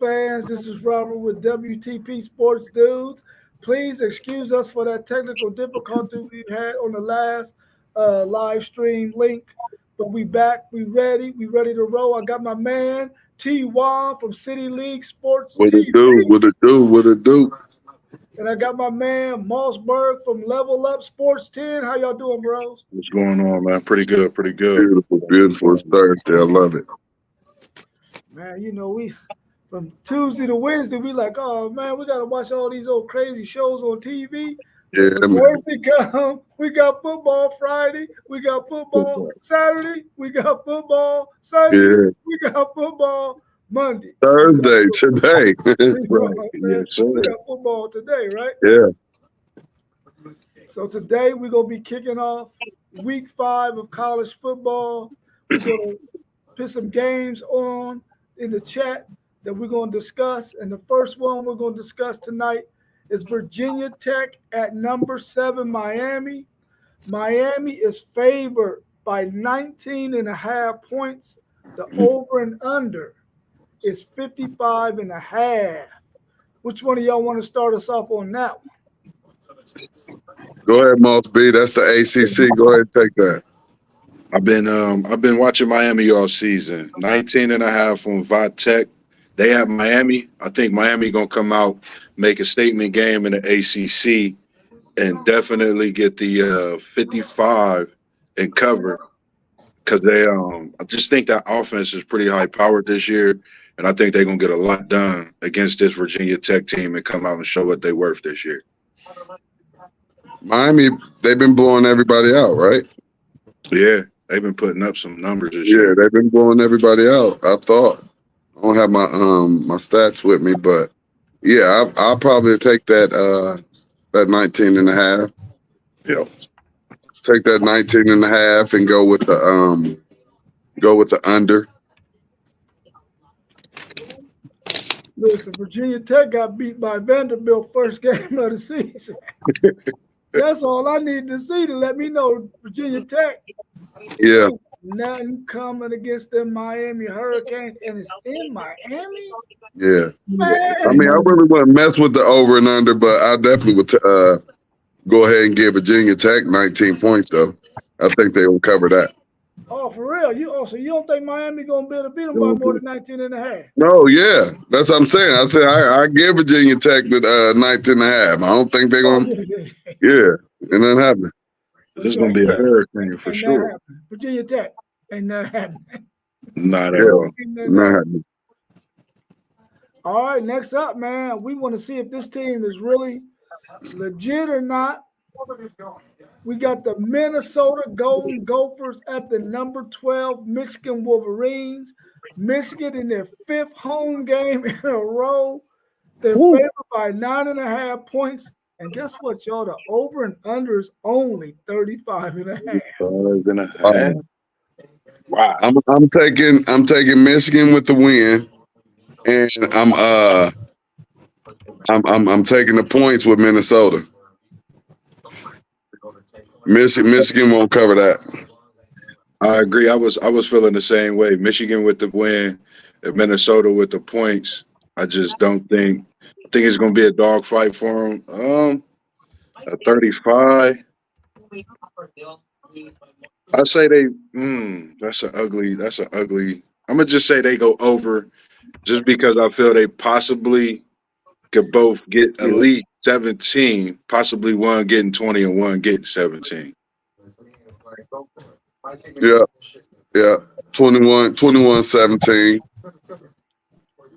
fans. This is Robert with WTP Sports Dudes. Please excuse us for that technical difficulty we had on the last live stream link. But we back, we ready to roll. I got my man T. Juan from City League Sports What it TV. do? What it do? What it do? And I got my man Mossberg from Level Up Sports 10. How y'all doing, bros? What's going on, man? Pretty good, pretty good. Beautiful, beautiful. It's Thursday. I love it. Man, you know, we from Tuesday to Wednesday, we like, oh man, we gotta watch all these old crazy shows on TV. Yeah, man. Thursday come, we got football Friday, we got football Saturday, we got football Sunday, Yeah. we got football Monday. Thursday today. Right. Yes, We sir. got football today, right? Yeah. So today we're gonna be kicking off week 5 of college football. We're gonna put some games on in the chat that we're gonna discuss. And the first one we're gonna discuss tonight is Virginia Tech at number 7, Miami. Miami is favored by 19.5 points. The over and under is 55.5. Which one of y'all want to start us off on that one? Go ahead, Moss B. That's the ACC. Go ahead and take that. I've been watching Miami all season. 19.5 on Vatech. They have Miami. I think Miami gonna come out, make a statement game in the ACC, and definitely get the 55 and cover. Because I just think that offense is pretty high powered this year, and I think they're gonna get a lot done against this Virginia Tech team and come out and show what they're worth this year. Miami, they've been blowing everybody out, right? Yeah, they've been putting up some numbers this Yeah, year. they've been blowing everybody out. I thought. I don't have my my stats with me, but yeah, I'll probably take that 19.5. Yeah. Take that 19.5 and go with the under. Listen, Virginia Tech got beat by Vanderbilt first game of the season. That's all I need to see to let me know Virginia Tech. Yeah. Nothing coming against them Miami Hurricanes, and it's in Miami. Yeah. Man. I mean, I really wouldn't mess with the over and under, but I definitely would go ahead and give Virginia Tech 19 points, though. I think they will cover that. Oh, for real? You don't think Miami gonna be able to beat them by more than 19.5? No, yeah. That's what I'm saying. I said I give Virginia Tech the 19.5. I don't think they're going to. Yeah. And then happen. This is gonna be a hurricane for Ain't sure. that happening. Virginia Tech ain't that happening. Not at Yeah. all. Ain't that Not happening. happening. All right, next up, man, we want to see if this team is really legit or not. We got the Minnesota Golden Gophers at the number 12 Michigan Wolverines. Michigan in their 5th home game in a row. They're favored by 9.5 points. And guess what, y'all? The over and under is only 35.5. 5.5. Wow. I'm taking Michigan with the win, and I'm taking the points with Minnesota. Michigan won't cover that. I agree. I was feeling the same way. Michigan with the win, and Minnesota with the points. I just don't think. I think it's going to be a dogfight for them. A 35. I say they. That's an ugly. I'm gonna just say they go over, just because I feel they possibly could both get at least 17, possibly one getting 20 and one getting 17. Yeah. 21-17.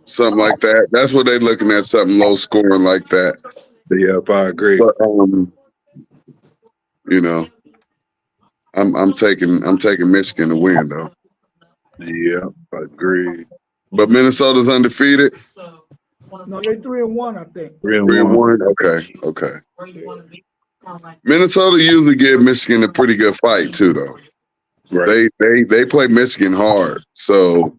Something like that. That's what they're looking at, something low scoring like that. Yep, I agree. But you know, I'm taking Michigan to win though. Yeah, I agree. But Minnesota's undefeated. No, they're 3-1, I think. 3-1. Okay. Minnesota usually give Michigan a pretty good fight too, though. Right. They play Michigan hard, so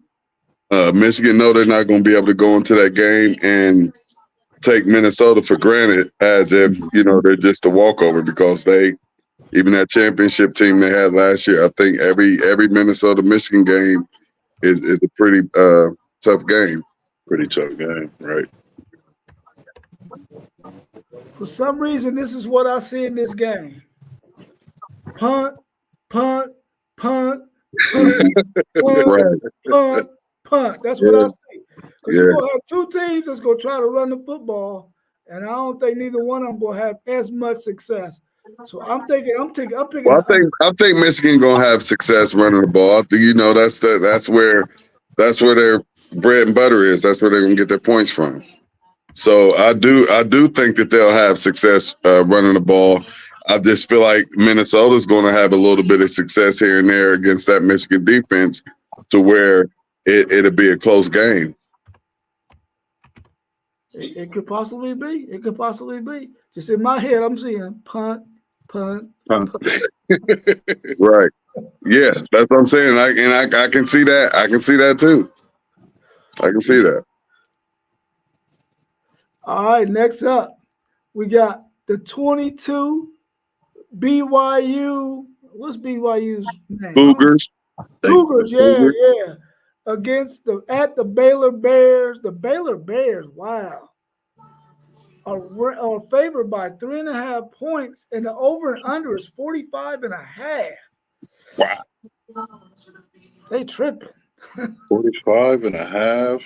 Michigan know they're not going to be able to go into that game and take Minnesota for granted as if they're just a walkover, because even that championship team they had last year, I think every Minnesota Michigan game is a pretty tough game. Pretty tough game, right? For some reason, this is what I see in this game. Punt, punt, punt, punt, punt, Right. punt, punt. That's what I see. Because Yeah. you're going to have two teams that's going to try to run the football, and I don't think neither one of them will have as much success. So I'm picking. Well, I think Michigan gonna have success running the ball. You know, that's where their bread and butter is. That's where they're gonna get their points from. So I do think that they'll have success running the ball. I just feel like Minnesota's gonna have a little bit of success here and there against that Michigan defense, to where it'll be a close game. It could possibly be. It could possibly be. Just in my head, I'm seeing punt, punt, punt. Right. Yeah, that's what I'm saying. I can see that. I can see that too. I can see that. All right, next up, we got the 22 BYU. What's BYU's name? Cougars. Cougars, yeah, Cougars. yeah. Against the Baylor Bears. The Baylor Bears, wow, are favored by 3.5 points, and the over and under is 45.5. Wow. They tripping. 45.5.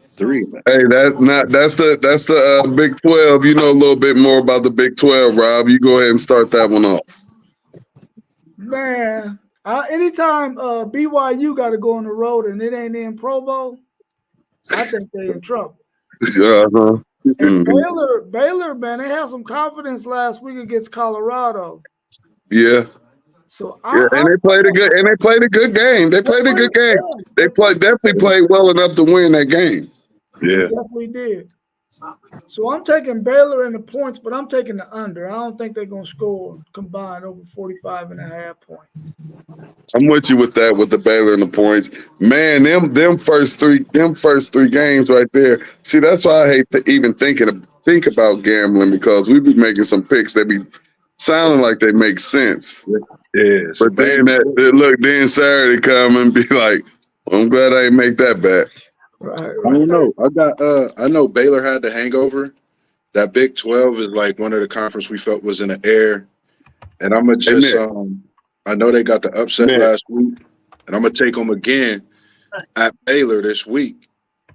3. Hey, that's the Big 12. You know a little bit more about the Big 12, Rob. You go ahead and start that one off. Man, anytime BYU got to go on the road and it ain't in Provo, I think they're in trouble. Uh-huh. And Mhm. Baylor, man, they had some confidence last week against Colorado. Yeah. So Yeah, and they played a good game. They played a good game. They definitely played well enough to win that game. Yeah. Definitely did. So I'm taking Baylor in the points, but I'm taking the under. I don't think they're going to score combined over 45.5 points. I'm with you with that, with the Baylor and the points. Man, them first three games right there. See, that's why I hate to even think about gambling, because we be making some picks that be sounding like they make sense. Yeah. But then Saturday come and be like, I'm glad I didn't make that bet. Right. I don't know. I know Baylor had the hangover. That Big 12 is like one of the conference we felt was in the air. And I'm gonna just I know they got the upset last week, and I'm gonna take them again at Baylor this week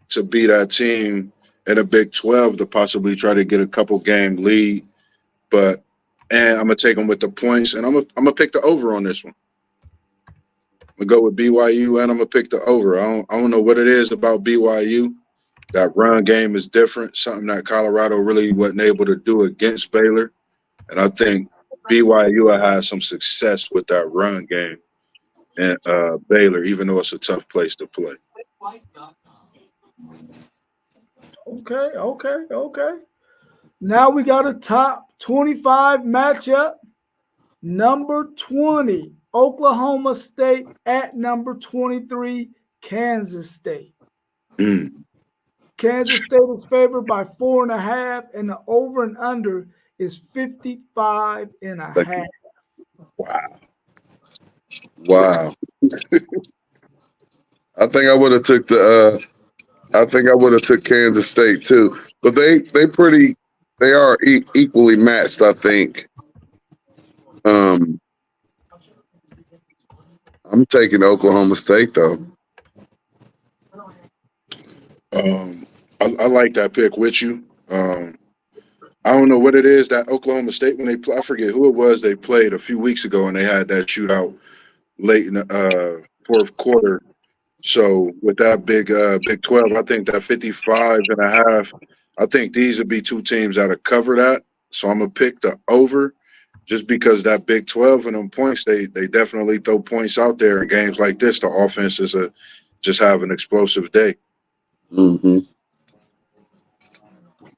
to be that team in a Big 12 to possibly try to get a couple game lead. And I'm gonna take them with the points, and I'm gonna pick the over on this one. I'm gonna go with BYU, and I'm gonna pick the over. I don't know what it is about BYU. That run game is different, something that Colorado really wasn't able to do against Baylor. And I think BYU had some success with that run game and Baylor, even though it's a tough place to play. Okay. Now we got a top 25 matchup. Number 20, Oklahoma State at number 23, Kansas State. Kansas State is favored by 4.5, and the over and under is 55.5. Wow. I think I would have took Kansas State too, but they are equally matched, I think. I'm taking Oklahoma State though. I like that pick with you. I don't know what it is that Oklahoma State, when they play, I forget who it was they played a few weeks ago, and they had that shootout late in the fourth quarter. So with that Big 12, I think that 55.5, I think these would be two teams that would cover that. So I'm gonna pick the over, just because that Big 12 and them points, they definitely throw points out there in games like this. The offense is just have an explosive day. Mm-hmm.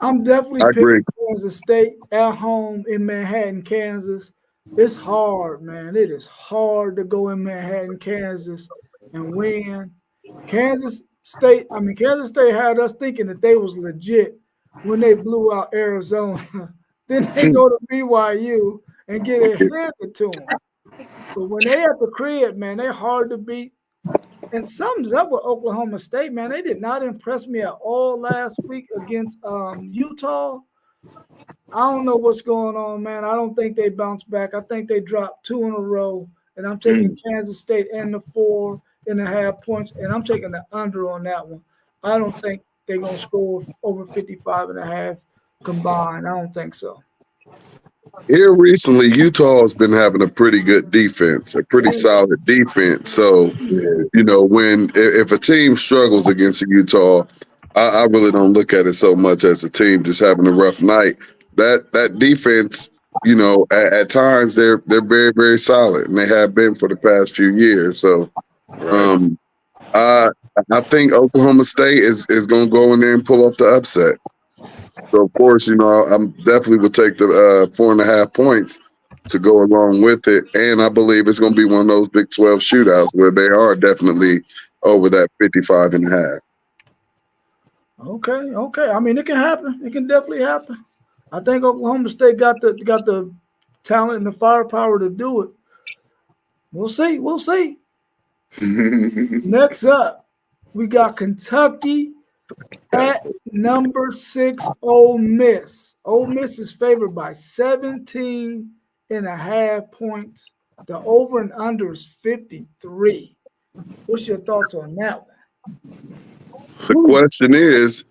I'm definitely picking Kansas State at home in Manhattan, Kansas. It's hard, man. It is hard to go in Manhattan, Kansas and win. Kansas State had us thinking that they was legit when they blew out Arizona. Then they go to BYU and get it handed to them. But when they at the crib, man, they're hard to beat. And something's up with Oklahoma State, man. They did not impress me at all last week against Utah. I don't know what's going on, man. I don't think they bounced back. I think they dropped 2 in a row. And I'm taking Kansas State and the 4.5 points, and I'm taking the under on that one. I don't think they're going to score over 55.5 combined. I don't think so. Here recently, Utah has been having a pretty good defense, a pretty solid defense. So, you know, if a team struggles against Utah, I really don't look at it so much as a team just having a rough night. That defense, you know, at times they're very, very solid, and they have been for the past few years. So, I think Oklahoma State is going to go in there and pull off the upset. So, of course, you know, I'm definitely would take the 4.5 points to go along with it. And I believe it's going to be one of those Big 12 shootouts where they are definitely over that 55.5. Okay. I mean, it can happen. It can definitely happen. I think Oklahoma State got the talent and the firepower to do it. We'll see. Next up, we got Kentucky at number 6, Ole Miss. Ole Miss is favored by 17.5 points. The over and under is 53. What's your thoughts on that one? The question is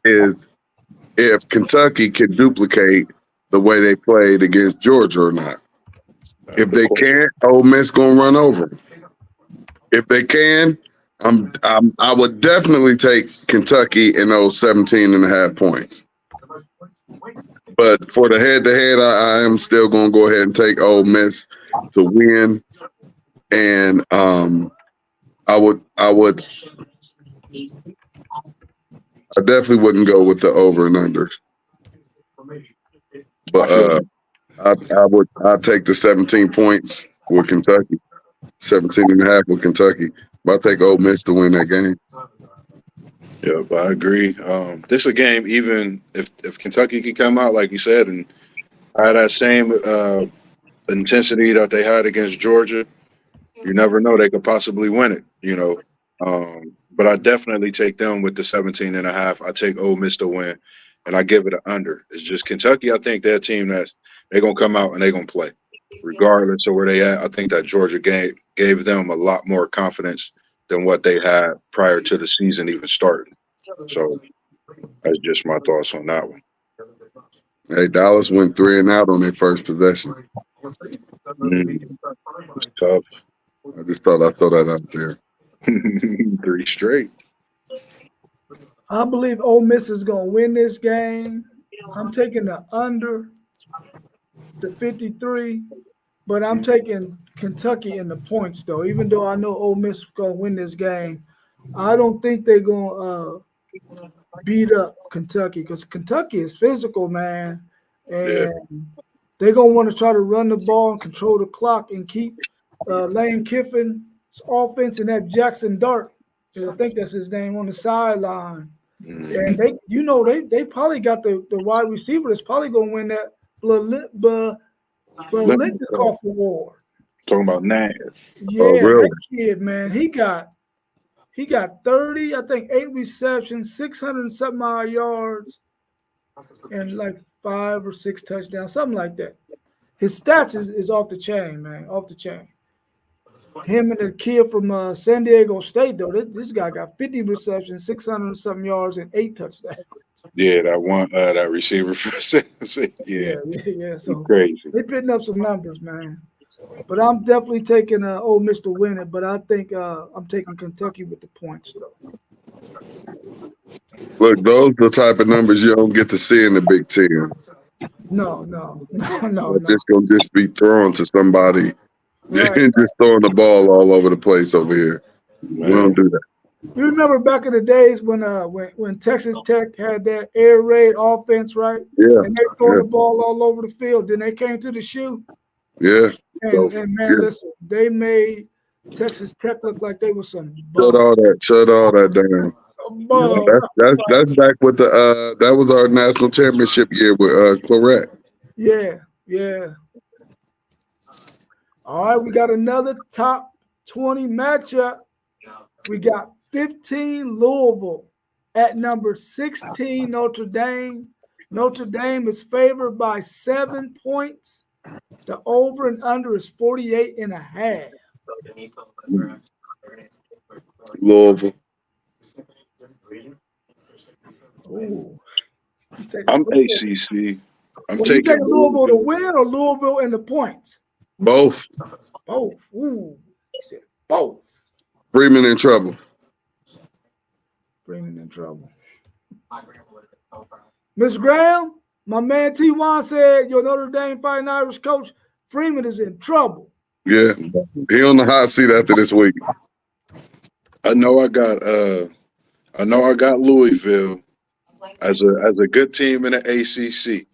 if Kentucky can duplicate the way they played against Georgia or not. If they can't, Ole Miss gonna run over them. If they can, I would definitely take Kentucky in those 17.5 points. But for the head-to-head, I am still going to go ahead and take Ole Miss to win. And I definitely wouldn't go with the over and under. But I'd take the 17 points with Kentucky, 17.5 with Kentucky. But I take Ole Miss to win that game. Yeah, but I agree. This is a game, even if Kentucky can come out, like you said, and have that same intensity that they had against Georgia, you never know. They could possibly win it, you know. But I definitely take them with the 17.5. I take Ole Miss to win, and I give it an under. It's just Kentucky, I think they're a team that they're going to come out and they're going to play. Regardless of where they at, I think that Georgia game gave them a lot more confidence than what they had prior to the season even starting. So that's just my thoughts on that one. Hey, Dallas went 3 and out on their first possession. It's tough. I just thought I'd throw that out there. 3 straight. I believe Ole Miss is going to win this game. I'm taking the under the 53, but I'm taking Kentucky in the points, though. Even though I know Ole Miss is going to win this game, I don't think they're going to beat up Kentucky because Kentucky is physical, man. And they're going to want to try to run the ball and control the clock and keep Lane Kiffin's offense and that Jackson Dart, I think that's his name, on the sideline. And they probably got the wide receiver that's probably going to win that Biletnikoff Award. Talking about Nash. Yeah, really? That kid, man, he got 30, I think 8 receptions, 600 and something odd yards, and like 5 or 6 touchdowns, something like that. His stats is off the chain, man, off the chain. Him and the kid from San Diego State, though, this guy got 50 receptions, 600 and something yards, and 8 touchdowns. Yeah, that one, that receiver for Yeah. So crazy. They're putting up some numbers, man. But I'm definitely taking Ole Miss to win it. But I think I'm taking Kentucky with the points, though. Look, those are the type of numbers you don't get to see in the Big Ten. No. It's just going to be thrown to somebody Right. and just throwing the ball all over the place over here. We don't do that. You remember back in the days when Texas Tech had that air raid offense, right? Yeah. And they throw the ball all over the field. Then they came to the shoe. Yeah. And man, listen, they made Texas Tech look like they were some Shut all that down. That's back with the that was our national championship year with Claret. Yeah. All right, we got another top 20 matchup. We got 15 Louisville at number 16 Notre Dame. Notre Dame is favored by 7 points. The over and under is 48.5. Louisville. Ooh. I'm ACC. I'm You taking take Louisville to win or Louisville in the points? Both. Both. Ooh. He said both. Freeman in trouble. Freeman in trouble. Miss Graham, my man T1 said your Notre Dame Fighting Irish coach Freeman is in trouble. Yeah. He on the hot seat after this week. I know I got Louisville as a good team in the ACC.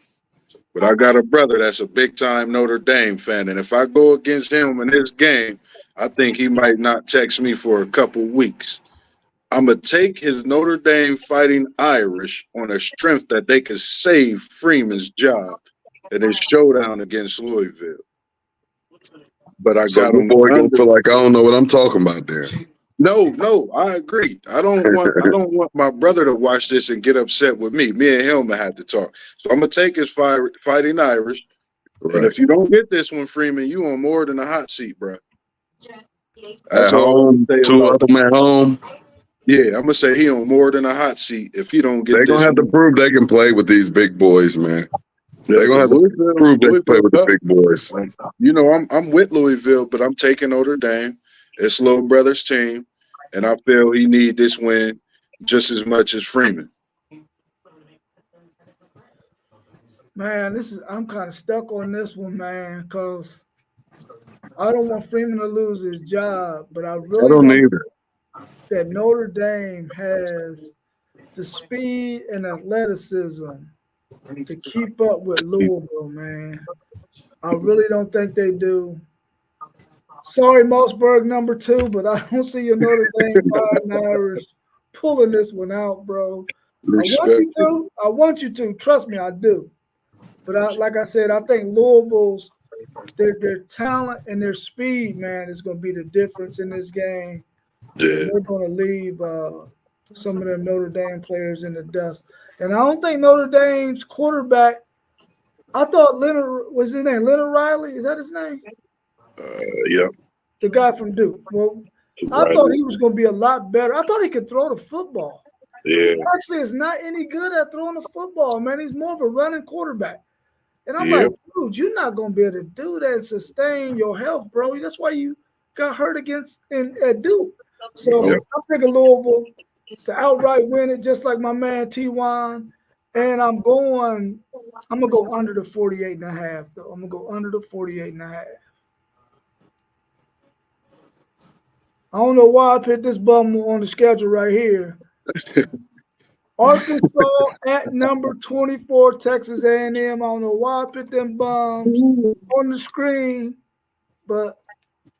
But I got a brother that's a big-time Notre Dame fan, and if I go against him in this game, I think he might not text me for a couple weeks. I'm going to take his Notre Dame Fighting Irish on a strength that they could save Freeman's job in his showdown against Louisville. But I So got your him boy gonna under. feel like I don't know what I'm talking about there. No, I agree. I don't want my brother to watch this and get upset with me. Me and him had to talk. So I'm gonna take his Fighting Irish. Right. And if you don't get this one, Freeman, you on more than a hot seat, bro. At home, two of them at home. Yeah, I'm gonna say he on more than a hot seat if he don't get. They're gonna have to prove they can play with these big boys, man. They're gonna have to prove they can play with the big boys. You know, I'm with Louisville, but I'm taking Notre Dame. It's little brother's team, and I feel he need this win just as much as Freeman. Man, I'm kind of stuck on this one, man, because I don't want Freeman to lose his job, but I really don't either. That Notre Dame has the speed and athleticism to keep up with Louisville, man. I really don't think they do. Sorry, Mossberg number 2, but I don't see your Notre Dame Fighting Irish pulling this one out, bro. I want you to. Trust me, I do. But like I said, I think Louisville's their talent and their speed, man, is going to be the difference in this game. Yeah. They're going to leave some of them Notre Dame players in the dust. And I don't think Notre Dame's quarterback, I thought Leonard, was his name Leonard Riley? Is that his name? Yeah. The guy from Duke. Well, I thought he was going to be a lot better. I thought he could throw the football. Yeah. He actually is not any good at throwing the football, man. He's more of a running quarterback. And I'm like, dude, you're not going to be able to do that and sustain your health, bro. That's why you got hurt at Duke. So I think Louisville to outright win it, just like my man T1. And I'm going to go under the 48.5, though. I'm going to go under the 48.5. I don't know why I put this bum on the schedule right here. Arkansas at number 24, Texas A&M. I don't know why I put them bums on the screen, but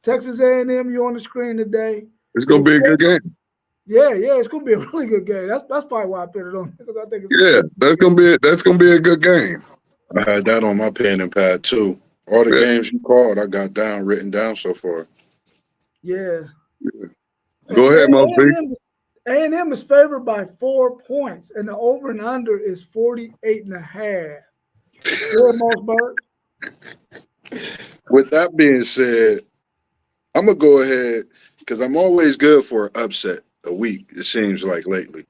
Texas A&M, you're on the screen today. It's gonna be a good game. Yeah, it's gonna be a really good game. That's probably why I put it on, because I think that's gonna be a good game. I had that on my pen and pad too. All the games you called, I got written down so far. Yeah. Go ahead, Mosby. A&M is favored by 4 points, and the over and under is 48.5. Mossberg. With that being said, I'm gonna go ahead because I'm always good for an upset a week. It seems like lately.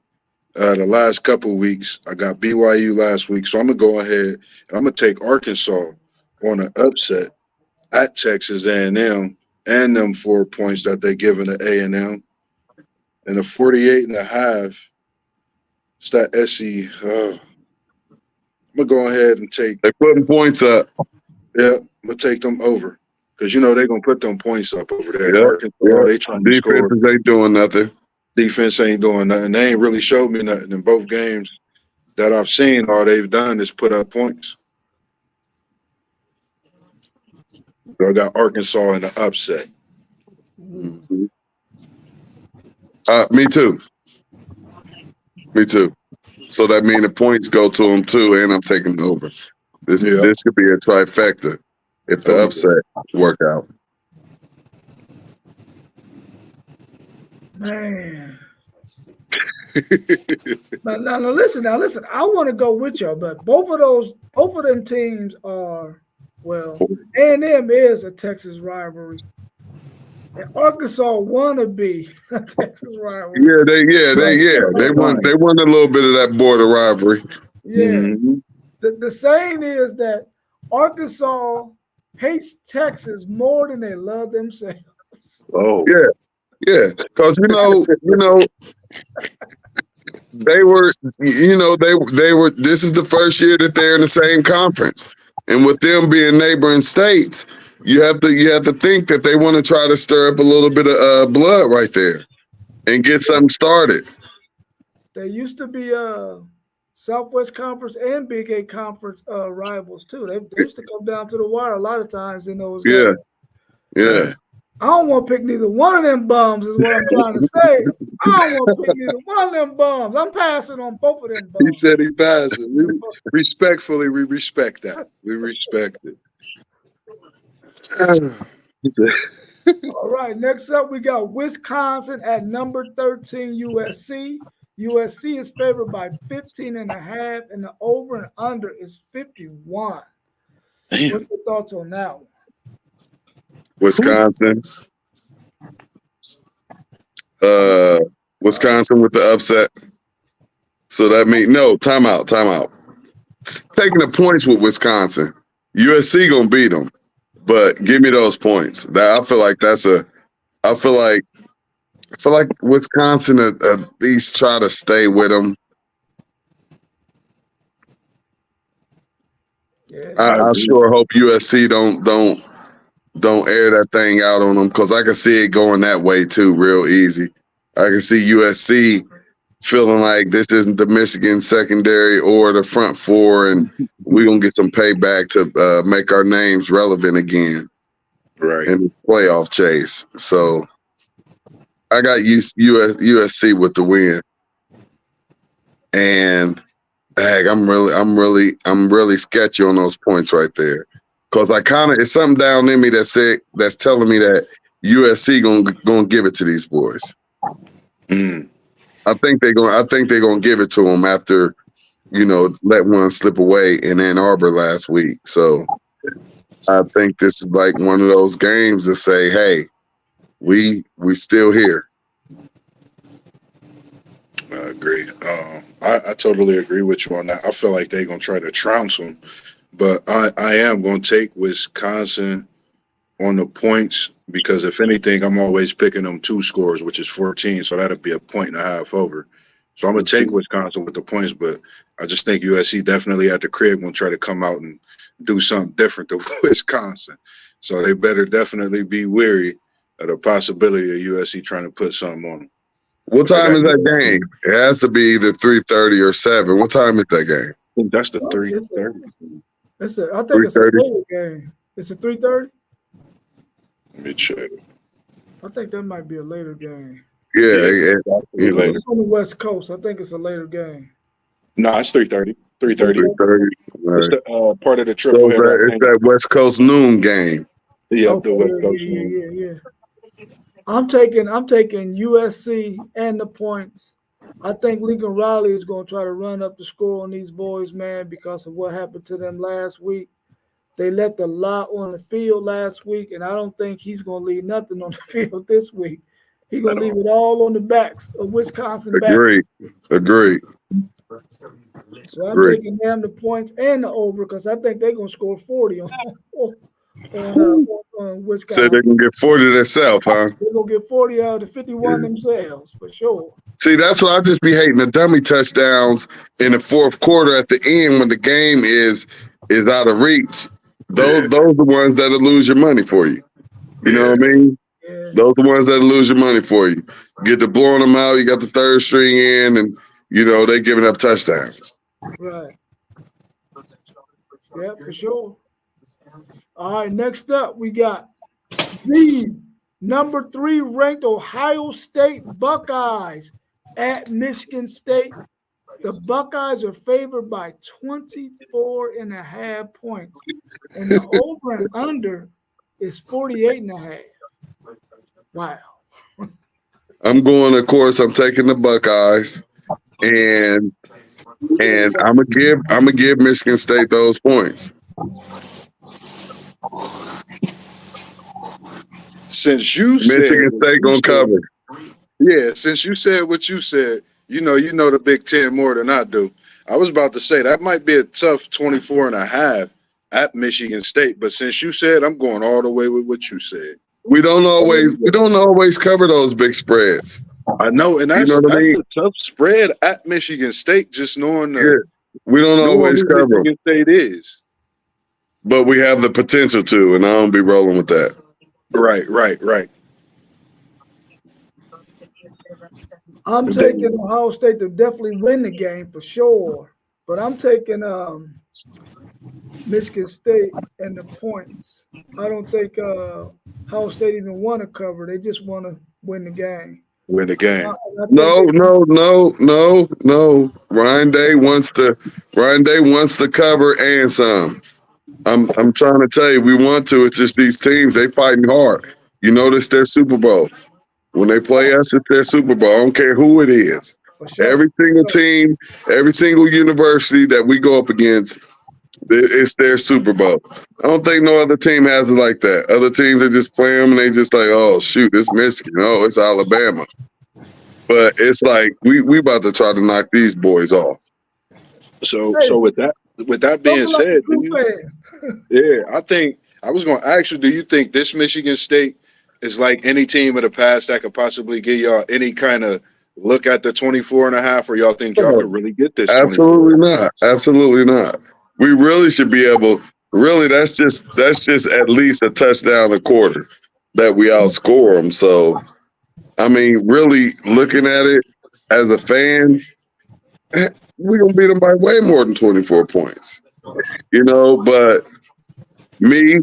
The last couple of weeks, I got BYU last week, so I'm gonna go ahead and I'm gonna take Arkansas on an upset at Texas A&M and them 4 points that they given to A&M. And a 48.5. It's that SE. I'm gonna go ahead and take. They're putting points up. Yeah, I'm gonna take them over because you know they're gonna put them points up over there. Yep. Arkansas, they trying to score. Defense ain't doing nothing. Defense ain't doing nothing. They ain't really showed me nothing in both games that I've seen. All they've done is put up points. So I got Arkansas in the upset. Mm-hmm. Me too. So that means the points go to them too, and I'm taking over. This could be a trifecta if the upset work out. Man. Now, listen. I want to go with y'all, but both of them teams are, well, A&M is a Texas rivalry, and Arkansas wanna be a Texas rivalry. They won a little bit of that border rivalry. Yeah. Mm-hmm. The saying is that Arkansas hates Texas more than they love themselves. Oh, Yeah, because they were, they were. This is the first year that they're in the same conference, and with them being neighboring states, you have to think that they want to try to stir up a little bit of blood right there, and get something started. They used to be Southwest Conference and Big 8 Conference rivals too. They used to come down to the wire a lot of times in those games. Yeah. I don't want to pick neither one of them bums, is what I'm trying to say. I don't want to pick neither one of them bums. I'm passing on both of them he bums. said he passed it. Respectfully, we respect that. We respect it. All right, next up we got Wisconsin at number 13, USC. USC is favored by 15.5, and the over and under is 51. Damn. What's your thoughts on that one? Wisconsin. Wisconsin with the upset. So that means no timeout. Taking the points with Wisconsin. USC gonna beat them, but give me those points. I feel like Wisconsin at least try to stay with them. Yeah. I sure hope USC don't air that thing out on them, because I can see it going that way too, real easy. I can see USC feeling like this isn't the Michigan secondary or the front four, and we're going to get some payback to make our names relevant again in the playoff chase. So I got USC with the win. And dang, I'm really sketchy on those points right there. Because it's something down in me that's telling me that USC gonna give it to these boys. Mm. I think they're gonna give it to them after, let one slip away in Ann Arbor last week. So I think this is like one of those games to say, hey, we still here. I agree. I totally agree with you on that. I feel like they're gonna try to trounce them, but I am gonna take Wisconsin on the points, because if anything, I'm always picking them 2 scores, which is 14, so that'll be a 1.5 over. So I'm gonna take Wisconsin with the points, but I just think USC definitely at the crib gonna try to come out and do something different to Wisconsin. So they better definitely be wary of the possibility of USC trying to put something on them. What time is that game? It has to be either 3:30 or 7. What time is that game? I think that's the Oh, 3:30. I think it's a 3:30. later game. It's a 3:30. Let me check. I think that might be a later game. Yeah. It's on the West Coast. I think it's a later game. No, it's 3:30. 3:30. 3:30. It's the, part of the So triple header. it's that West Coast noon game. Yeah, Okay, the West Coast. yeah. I'm taking USC and the points. I think Lincoln Riley is going to try to run up the score on these boys, man, because of what happened to them last week. They left a lot on the field last week, and I don't think he's going to leave nothing on the field this week. He's going to leave it all on the backs of Wisconsin. Agreed. So I'm taking them the points and the over, because I think they're going to score 40 on Wisconsin. So they can get 40 themselves, huh? They're going to get 40 out of the 51 themselves, for sure. See, that's what I just be hating, the dummy touchdowns in the fourth quarter at the end when the game is out of reach. Those are the ones that'll lose your money for you. You know what I mean? Yeah. Those are the ones that'll lose your money for you. Get to blowing them out, you got the third string in, and they giving up touchdowns. Right. Yeah, for sure. All right, next up, we got the number 3 ranked Ohio State Buckeyes at Michigan State. The Buckeyes are favored by 24.5 points, and the over and under is 48.5. Wow. I'm going. Of course, I'm taking the Buckeyes, and I'm gonna give Michigan State those points. Since you Michigan said, State gonna cover. yeah, since you said what you said, you know the Big Ten more than I do. I was about to say that might be a tough 24.5 at Michigan State, but since you said, I'm going all the way with what you said. We don't always cover those big spreads. I know, and You that's know what I mean? a tough spread at Michigan State. Just knowing Yeah, we don't always who cover them, Michigan State is. but we have the potential to, and I don't be rolling with that. Right. I'm taking Ohio State to definitely win the game for sure, but I'm taking Michigan State and the points. I don't think Ohio State even want to cover. They just want to win the game. Win the game. No. Ryan Day wants to cover and some. I'm trying to tell you, we want to. It's just these teams, they fighting hard. You notice their Super Bowl. When they play us, it's their Super Bowl. I don't care who it is. Sure. Every single team, every single university that we go up against, it's their Super Bowl. I don't think no other team has it like that. Other teams, they just play them and they just like, oh, shoot, it's Michigan. Oh, it's Alabama. But it's like we about to try to knock these boys off. So with that being said, I think I was going to ask you, do you think this Michigan State is like any team of the past that could possibly give y'all any kind of look at the 24.5, or y'all think y'all could really get this? Absolutely not. Absolutely not. We really should be able. Really, that's just at least a touchdown a quarter that we outscore them. So, I mean, really looking at it as a fan, we're gonna beat them by way more than 24 points. But me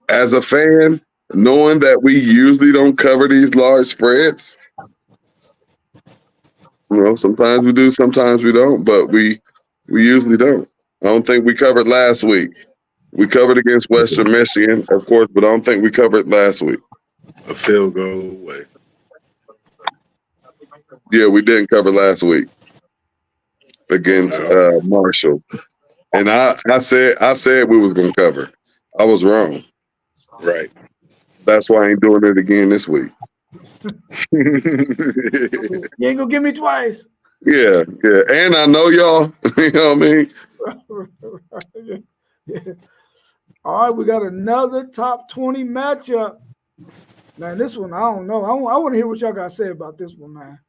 as a fan, knowing that we usually don't cover these large spreads, sometimes we do, sometimes we don't, but we usually don't. I don't think we covered last week. We covered against Western Michigan, of course, but I don't think we covered last week. A field goal away. Yeah, we didn't cover last week against Marshall. And I said we was gonna cover. I was wrong. Right. That's why I ain't doing it again this week. You ain't gonna give me twice. Yeah. And I know y'all. You know what I mean? Yeah. All right, we got another top 20 matchup. Man, this one, I don't know. I want to hear what y'all got to say about this one, man.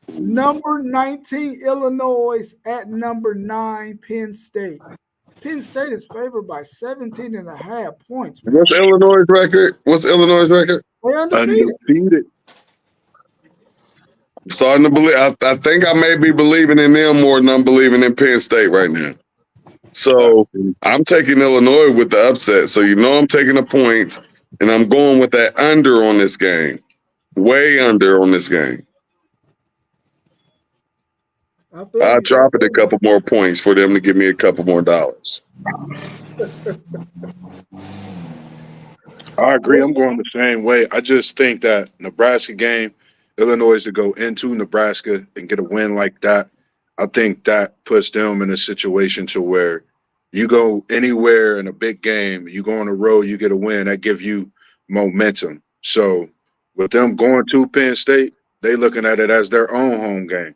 Number 19, Illinois at number 9, Penn State. Penn State is favored by 17.5 points. Man. What's Illinois' record? They're undefeated. I'm starting to believe. I think I may be believing in them more than I'm believing in Penn State right now. So I'm taking Illinois with the upset. So I'm taking the points, and I'm going with that under on this game. Way under on this game. I'll drop it a couple more points for them to give me a couple more dollars. I agree. I'm going the same way. I just think that Nebraska game, Illinois to go into Nebraska and get a win like that, I think that puts them in a situation to where you go anywhere in a big game, you go on the road, you get a win, that gives you momentum. So with them going to Penn State, they looking at it as their own home game.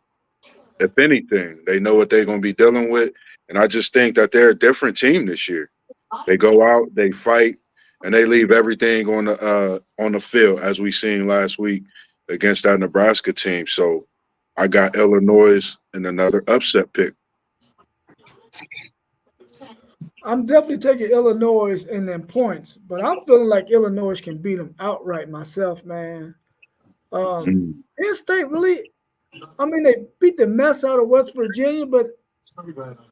If anything, they know what they're going to be dealing with. And I just think that they're a different team this year. They go out, they fight, and they leave everything on the field, as we seen last week against that Nebraska team. So I got Illinois in another upset pick. I'm definitely taking Illinois in them points, but I'm feeling like Illinois can beat them outright myself, man. Penn State really, they beat the mess out of West Virginia, but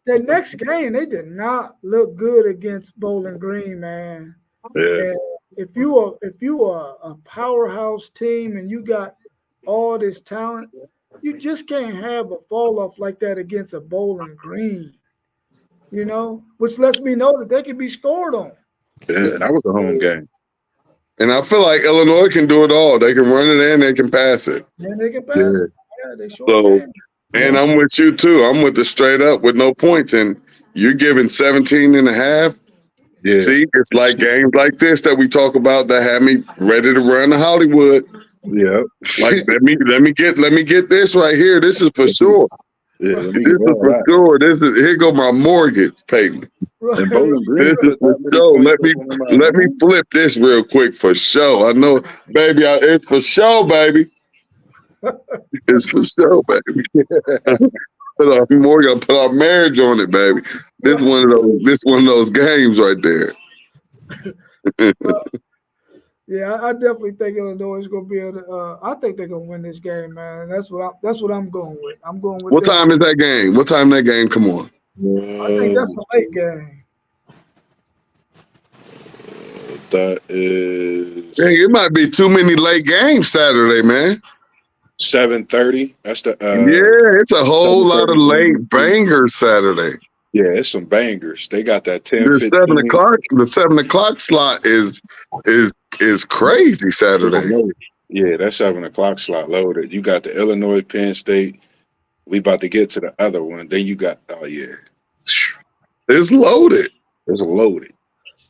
the next game, they did not look good against Bowling Green, man. Yeah. And if you are a powerhouse team and you got all this talent, you just can't have a fall off like that against a Bowling Green, which lets me know that they can be scored on. Yeah, that was a home game. And I feel like Illinois can do it all. They can run it and they can pass it. And they can pass Yeah. it. Yeah, they sure So, can. and I'm with you too. I'm with the straight up with no points. And you're giving 17 and a half. Yeah. See, it's like games like this that we talk about that have me ready to run to Hollywood. Yeah. Like let me get this right here. This is for sure. Yeah. Let me This get is all for that. sure. This is here go my mortgage payment. Right. And Bowling Green This is put for that many sure. points up on them at Let me home. flip this real quick for sure. I know, baby. It's for sure, baby. It's for sure, baby. Put our mortgage, put our marriage on it, baby. This one of those. This one of those games right there. Yeah, I definitely think Illinois is going to be able to. I think they're going to win this game, man. That's what I'm going with. I'm going with. What them. time is that game? What time that game? Come on. I think that's a late game. That is Dang, it might be too many late games Saturday, man. 7:30. That's the Yeah, it's a whole lot of 7:30. late bangers Saturday. Yeah, it's some bangers. They got that 10, The 15. 7 o'clock slot is crazy Saturday. Yeah, that 7 o'clock slot loaded. You got the Illinois Penn State. We about to get to the other one. Then you got It's loaded. it's loaded.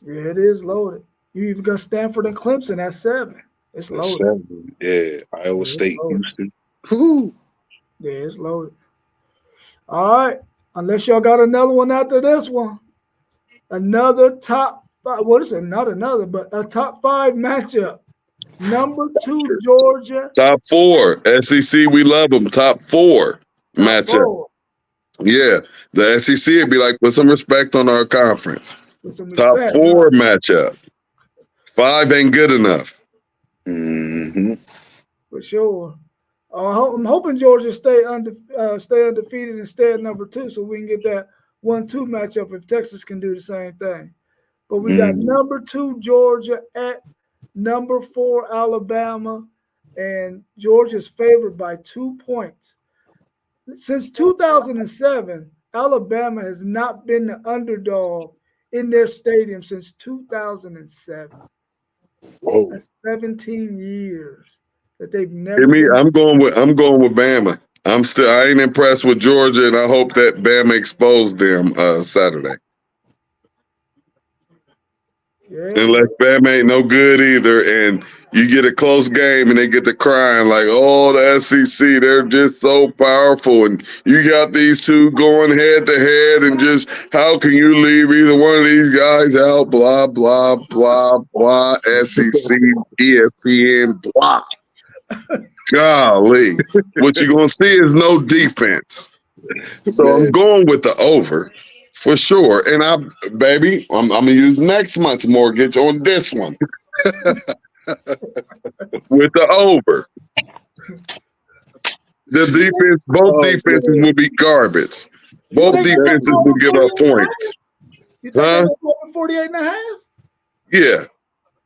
Yeah, it is loaded. You even got Stanford and Clemson at 7. It's That's loaded. 7. Yeah, Iowa it's State, loaded. Houston. Whew. Yeah, it's loaded. All right. Unless y'all got another one after this one. Another top 5. What is it? Not another, but a top 5 matchup. Number 2, Georgia. Top 4. SEC, we love them. Top 4 matchup. 4. Yeah, the SEC would be like, put some respect on our conference. With some Top respect. 4 matchup. 5 ain't good enough. Mm-hmm. For sure. I'm hoping Georgia stay undefeated and stay at number 2 so we can get that 1-2 matchup if Texas can do the same thing. But we got number 2 Georgia at number 4 Alabama, and Georgia's favored by 2 points. Since 2007, Alabama has not been the underdog in their stadium since 2007. Whoa. That's 17 years that they've never. Hear me? I'm going with Bama. I ain't impressed with Georgia, and I hope that Bama exposed them Saturday. Yeah. Unless Bama ain't no good either, and you get a close game and they get to crying like, oh, the SEC, they're just so powerful, and you got these two going head to head, and just how can you leave either one of these guys out? Blah blah blah blah. SEC, ESPN, blah. Golly, what you're gonna see is no defense. So I'm going with the over. For sure. And I'm gonna use next month's mortgage on this one. With the over. The defense, both defenses will be garbage. Both defenses will give up points. You think they're going 48 and a half? Yeah.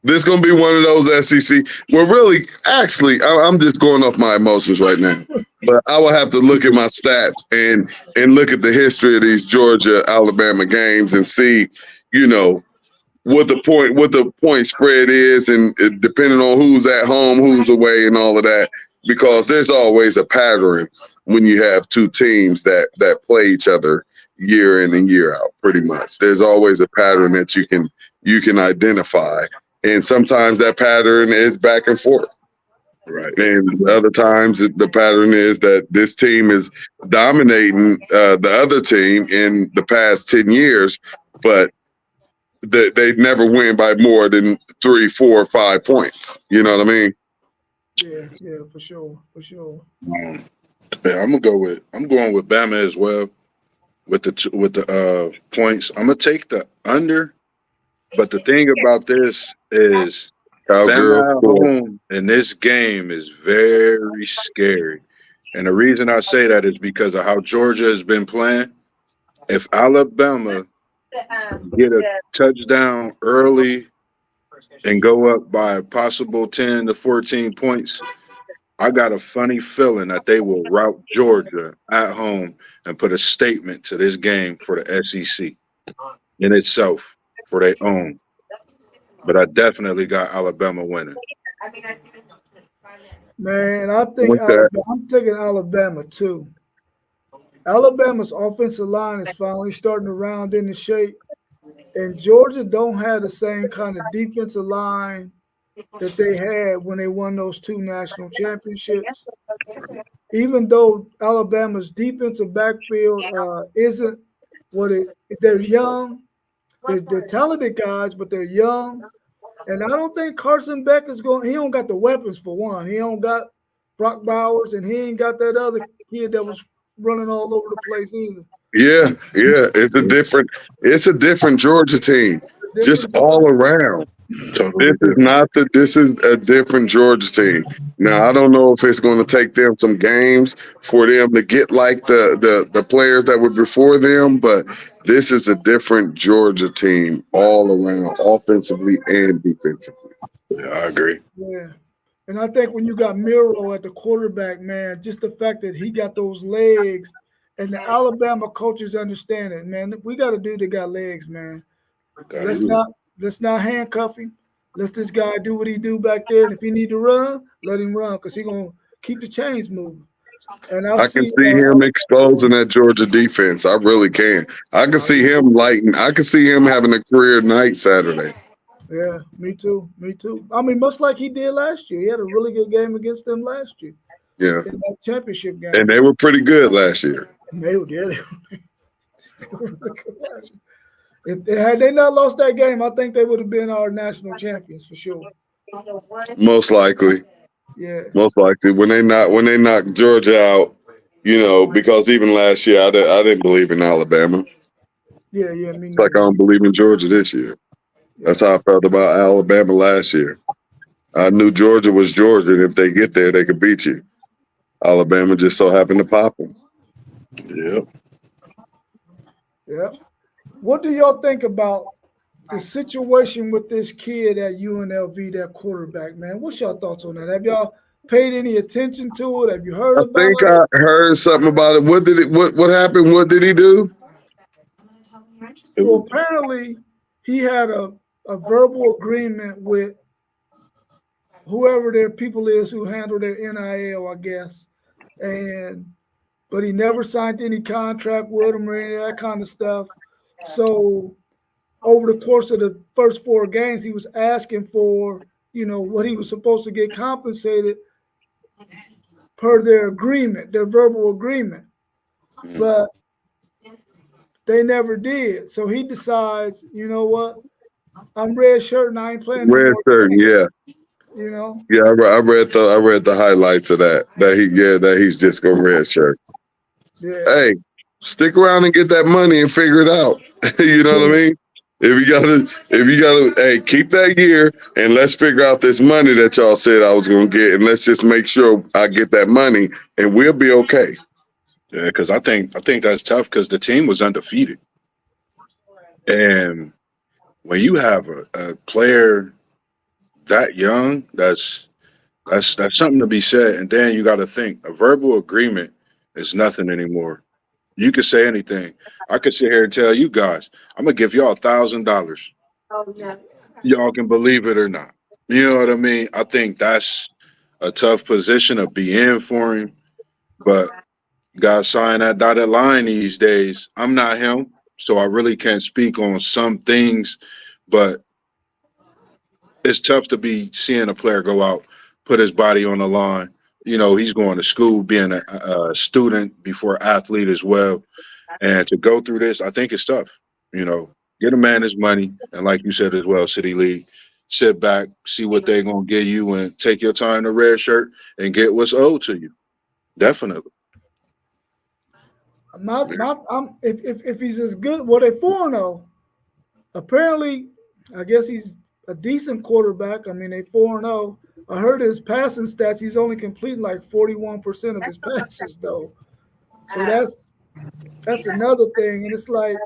This is gonna be one of those SEC. Well, really, actually, I'm just going off my emotions right now. But I will have to look at my stats and look at the history of these Georgia Alabama games and see, what the point spread is, and depending on who's at home, who's away, and all of that. Because there's always a pattern when you have two teams that play each other year in and year out. Pretty much, there's always a pattern that you can identify. And sometimes that pattern is back and forth. Right. And other times the pattern is that this team is dominating the other team in the past 10 years, but they never win by more than 3, 4, 5 points. You know what I mean? Yeah, for sure. Yeah, I'm going with Bama as well with the points. I'm gonna take the under, but the thing about this is Bama at home in this game is very scary. And the reason I say that is because of how Georgia has been playing. If Alabama get a touchdown early and go up by a possible 10 to 14 points, I got a funny feeling that they will rout Georgia at home and put a statement to this game for the SEC in itself, for their own. but I definitely got Alabama winning. Man, I think With that, I'm taking Alabama too. Alabama's offensive line is finally starting to round into shape, and Georgia don't have the same kind of defensive line that they had when they won those two national championships. Even though Alabama's defensive backfield isn't what they're young, they're talented guys, but they're young. And I don't think Carson Beck is going. He don't got the weapons for one. He don't got Brock Bowers, and he ain't got that other kid that was running all over the place either. yeah, it's a different Georgia team, just all around. This is a different Georgia team. Now I don't know if it's going to take them some games for them to get like the players that were before them, but this is a different Georgia team all around, offensively and defensively. Yeah, I agree. Yeah. And I think when you got Miro at the quarterback, man, just the fact that he got those legs and the Alabama coaches understand it, man. We got a dude that got legs, man. Let's not handcuff him. Let this guy do what he do back there. And if he need to run, let him run because he gonna keep the chains moving. And I can see him exposing that Georgia defense. I really can. I can see him lighting. I can see him having a career night Saturday. Yeah, me too. Me too. I mean, much like he did last year. He had a really good game against them last year. Yeah. In that championship game. And they were pretty good last year. They were really good last year. Had they not lost that game, I think they would have been our national champions for sure. Most likely. Yeah. Most likely. When they knocked Georgia out, because even last year I didn't believe in Alabama. Yeah. It's like I don't believe in Georgia this year. That's how I felt about Alabama last year. I knew Georgia was Georgia, and if they get there, they could beat you. Alabama just so happened to pop them. Yep. Yep. What do y'all think about the situation with this kid at UNLV, that quarterback, man? What's your thoughts on that? Have y'all paid any attention to it? Have you heard about it? I heard something about it. What happened? What did he do? Well, apparently he had a verbal agreement with whoever their people is who handle their NIL, I guess. But he never signed any contract with them or any of that kind of stuff. So over the course of the first 4 games, he was asking for, what he was supposed to get compensated per their agreement, their verbal agreement. But they never did. So he decides, you know what? I'm red shirt and I ain't playing. Red shirt, yeah. Yeah, I read the highlights of that. That he's just going red shirt. Yeah. Hey, stick around and get that money and figure it out. You know what I mean? If you gotta, hey, keep that year and let's figure out this money that y'all said I was gonna get, and let's just make sure I get that money, and we'll be okay. Yeah, because I think that's tough because the team was undefeated, and when you have a player that young, that's something to be said. And then you got to think a verbal agreement is nothing anymore. You could say anything. I could sit here and tell you guys, I'm gonna give y'all $1,000. Oh, yeah. Y'all can believe it or not. You know what I mean? I think that's a tough position to be in for him. But you gotta sign that dotted line these days. I'm not him, so I really can't speak on some things, but it's tough to be seeing a player go out, put his body on the line. He's going to school, being a student before athlete as well. And to go through this, I think it's tough. Get a man his money. And like you said as well, City League, sit back, see what they're going to give you, and take your time to red shirt and get what's owed to you. Definitely. If he's as good, well, they 4-0. Apparently, I guess he's a decent quarterback. I mean, they 4-0. I heard his passing stats. He's only completing like 41% of his passes, though. So that's another thing. And it's like,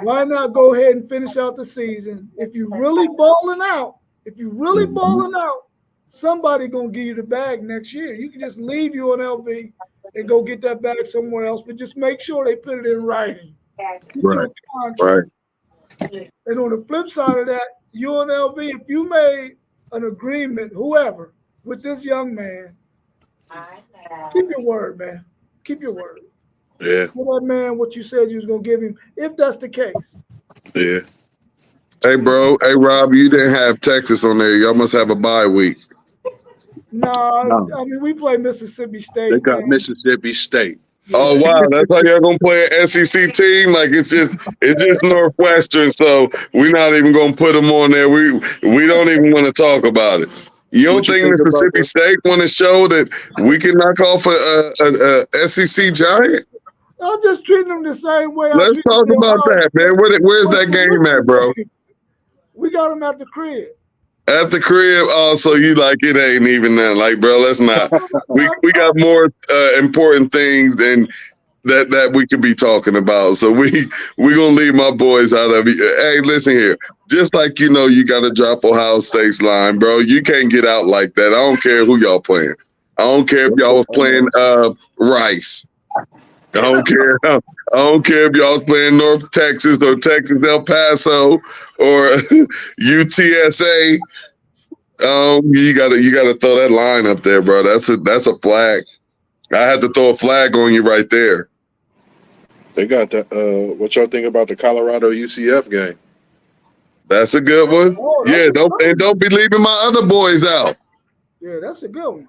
why not go ahead and finish out the season? If you really balling out, somebody gonna give you the bag next year. You can just leave UNLV and go get that bag somewhere else, but just make sure they put it in writing. Right. And on the flip side of that, UNLV, if you made an agreement, whoever, with this young man, keep your word, man. Keep your word. Yeah, Tell that man what you said you was gonna give him, if that's the case. yeah. Hey, bro. Hey, Rob, you didn't have Texas on there. Y'all must have a bye week. No, No, I mean we play Mississippi they State, got man. Mississippi State. Oh wow, that's how y'all gonna play an SEC team? Like it's just Northwestern, so we're not even gonna put them on there. We don't even want to talk about it. You don't What you think think about Mississippi that? State want to show that we can knock off a SEC giant? I'm just treating them the same way I Let's treat talk the about Ohio that, man. State. Where's that game at, bro? We got them at the crib. At the crib. Oh, so you like it ain't even that. Like, bro, let's not. We got more important things than that we could be talking about. So we gonna leave my boys out of it. Hey, listen here. Just like you gotta drop Ohio State's line, bro. You can't get out like that. I don't care who y'all playing. I don't care if y'all was playing Rice. I don't care. I don't care if y'all was playing North Texas or Texas El Paso or UTSA. You gotta throw that line up there, bro. That's a flag. I had to throw a flag on you right there. They got the what y'all think about the Colorado UCF game? That's a good one. Oh, that's Yeah, a good one. don't be leaving my other boys out. Yeah, that's a good one.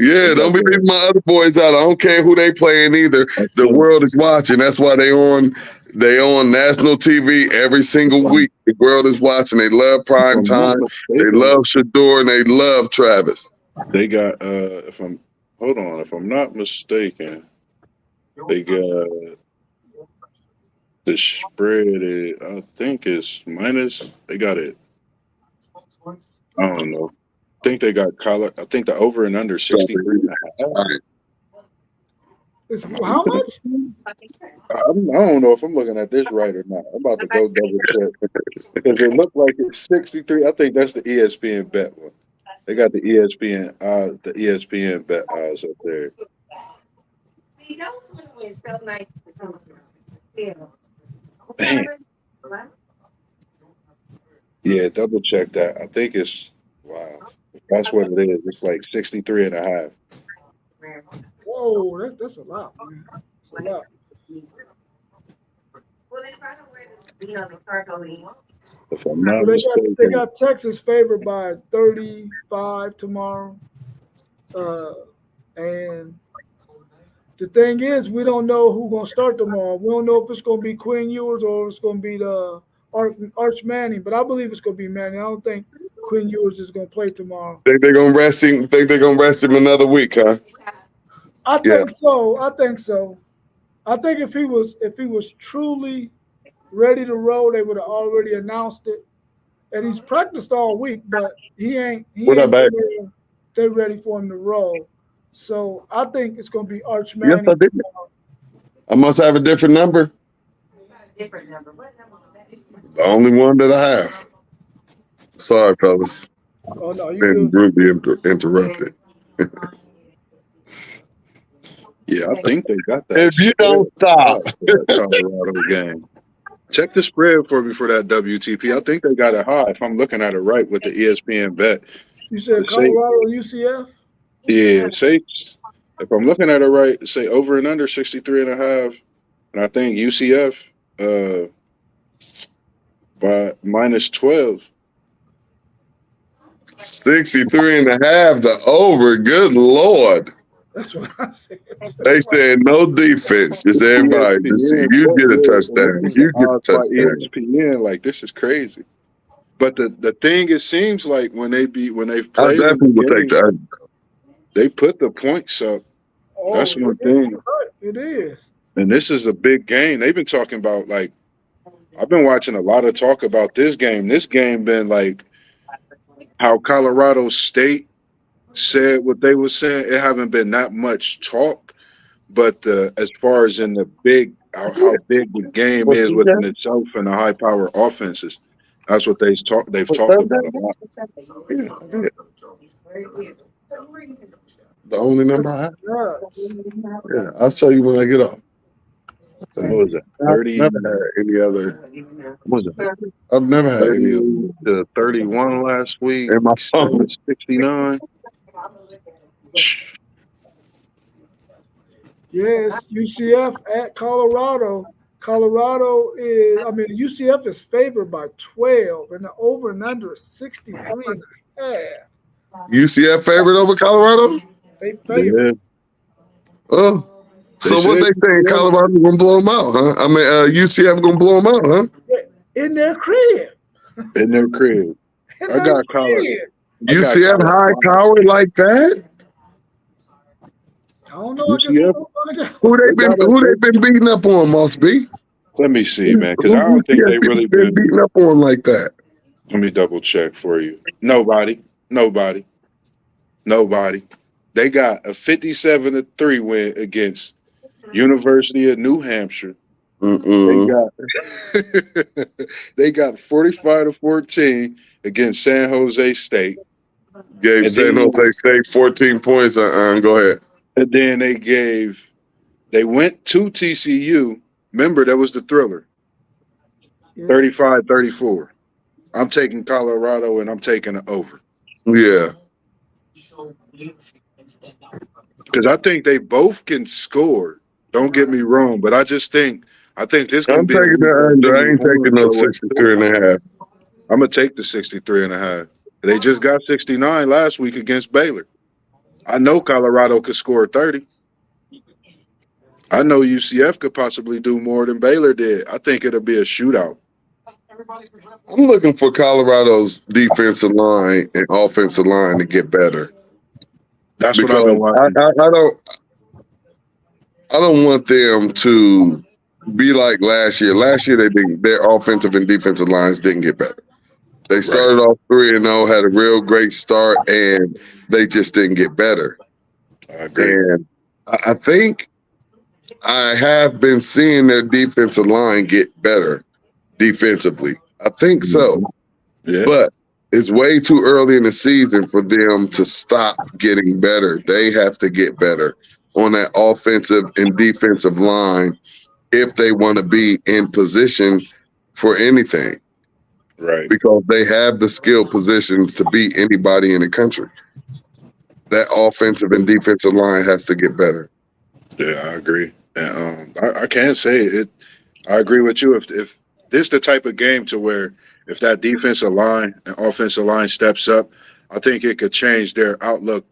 Yeah, don't be leaving my other boys out. I don't care who they playing either. The world is watching. That's why they on national TV every single week. The world is watching. They love prime time. They love Shador and they love Travis. They got if I'm not mistaken, they got the spread. I think it's minus. They got it. I don't know. I think they got I think the over and under 63.5. It's how much? I don't know if I'm looking at this right or not. I'm about to go double check because it looked like it's 63. I think that's the ESPN bet one. They got the ESPN bet odds up there. Dang. Yeah, double check that. I think it's wow. That's what it is. It's like 63.5. Whoa, that's a lot, man. That's a lot. If I'm not They mistaken, got Texas favored by 35 tomorrow. And the thing is, we don't know who's gonna start tomorrow. We don't know if it's gonna be Quinn Ewers or it's gonna be the Arch Manning, but I believe it's gonna be Manning. I don't think Quinn Ewers is gonna play tomorrow. Think they're gonna rest him? Think they're gonna rest him another week, huh? I think so. I think if he was truly ready to roll, they would have already announced it. And he's practiced all week, but he ain't they're ready for him to roll. So I think it's gonna be Arch Manning. Yes, I did. I must have a different number. The only one that I have. Sorry, fellas. Oh no, you Been good. rudely interrupted. yeah, I think they got that. If you don't stop. Colorado game. Check the spread for me for that WTP. I think they got it high. If I'm looking at it right with the ESPN bet. You said Colorado UCF? Yeah, say if I'm looking at it right, say over and under 63.5, and I think UCF by minus 12. 63.5, the over. Good Lord. That's what I said. They said no defense. Just everybody. Just you get a touchdown. You get a touchdown. ESPN, like this is crazy. But the thing, it seems like when they've I played, definitely will take that. they put the points up. Oh, That's one thing. It is. And this is a big game. They've been talking about, like, I've been watching a lot of talk about this game. This game been like how Colorado State said what they were saying. It haven't been that much talk, but as far as in the big, how big the game is within itself and the high power offenses, that's what they've talked about a lot. Yeah, I did. The only number I have. Yeah, I'll show you when I get off. So what was it? I've 30. never had any other. What was it? I've never had any 30 other to 31 last week. in my phone. 69. Yes, UCF at Colorado. Colorado is, UCF is favored by 12, and the over and under is 63 and a half. UCF favorite over Colorado? They favor. Yeah. Oh. They So what said they saying? UCF. Colorado gonna blow them out, huh? UCF gonna blow them out, huh? In their crib. In their crib. In I their got Colorado. crib. UCF high power like that? I don't know. I guess UCF? we're gonna find out. Who they been beating up on, must be? Let me see, man, because I don't think they really been been. beating up on like that. Let me double check for you. Nobody. They got a 57-3 win against University of New Hampshire. Mm-mm. They got 45-14 against San Jose State. Gave And San then- Jose State 14 points. Go ahead. And then they went to TCU. Remember, that was the thriller. Yeah. 35-34. I'm taking Colorado and I'm taking it over. Yeah. Because I think they both can score. Don't get me wrong, but I think this I'm going to be. taking the under. I ain't taking no 63 and a half. I'm going to take the 63.5. They just got 69 last week against Baylor. I know Colorado could score 30. I know UCF could possibly do more than Baylor did. I think it'll be a shootout. I'm looking for Colorado's defensive line and offensive line to get better. That's what I've been watching. I don't want them to be like last year. Last year their offensive and defensive lines didn't get better. They started off 3-0, had a real great start, and they just didn't get better. I agree. And I think I have been seeing their defensive line get better defensively. I think so. Yeah. But it's way too early in the season for them to stop getting better. They have to get better on that offensive and defensive line if they want to be in position for anything. Right. Because they have the skill positions to beat anybody in the country. That offensive and defensive line has to get better. Yeah, I agree. And I can't say it. I agree with you. If this the type of game to where if that defensive line and offensive line steps up, I think it could change their outlook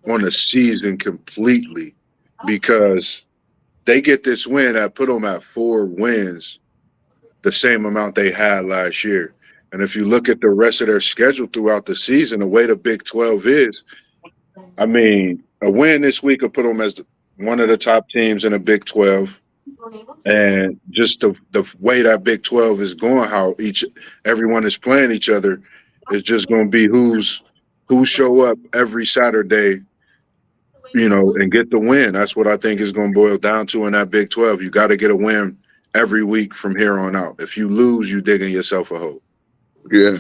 on the season completely, because they get this win that put them at 4 wins, the same amount they had last year. And if you look at the rest of their schedule throughout the season, the way the Big 12 is, I mean, a win this week will put them as one of the top teams in the Big 12. And just the way that Big 12 is going, how everyone is playing each other, is just going to be who show up every Saturday, and get the win. That's what I think is going to boil down to in that Big 12. You got to get a win every week from here on out. If you lose, you digging yourself a hole. Yeah.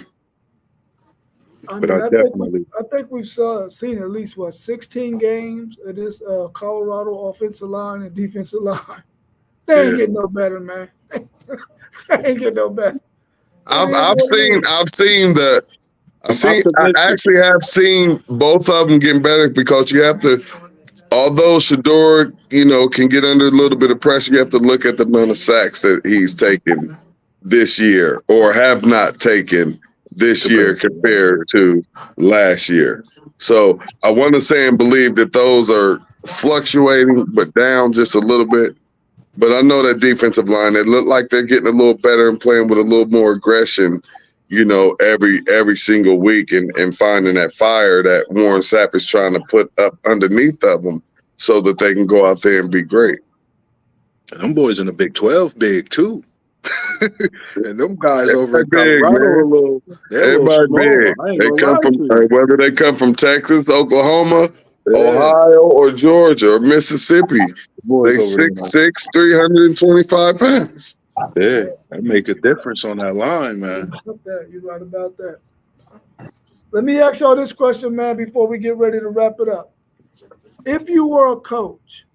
I definitely think we've seen at least 16 games of this Colorado offensive line and defensive line. They ain't getting no better, man. They ain't getting no better. I actually have seen both of them getting better, because you have to, although Shedeur, can get under a little bit of pressure, you have to look at the amount of sacks that he's taken this year or have not taken this year compared to last year. So I want to say and believe that those are fluctuating, but down just a little bit. But I know that defensive line, it look like they're getting a little better and playing with a little more aggression, every single week, and finding that fire that Warren Sapp is trying to put up underneath of them so that they can go out there and be great. And them boys in the Big 12 big too. And them guys over in big, Colorado everybody big. They come from, whether they come from Texas, Oklahoma, Ohio, or Georgia, or Mississippi. They 6'6", 325 pounds. Yeah, that make a difference on that line, man. You're right about that. Let me ask y'all this question, man, before we get ready to wrap it up. If you were a coach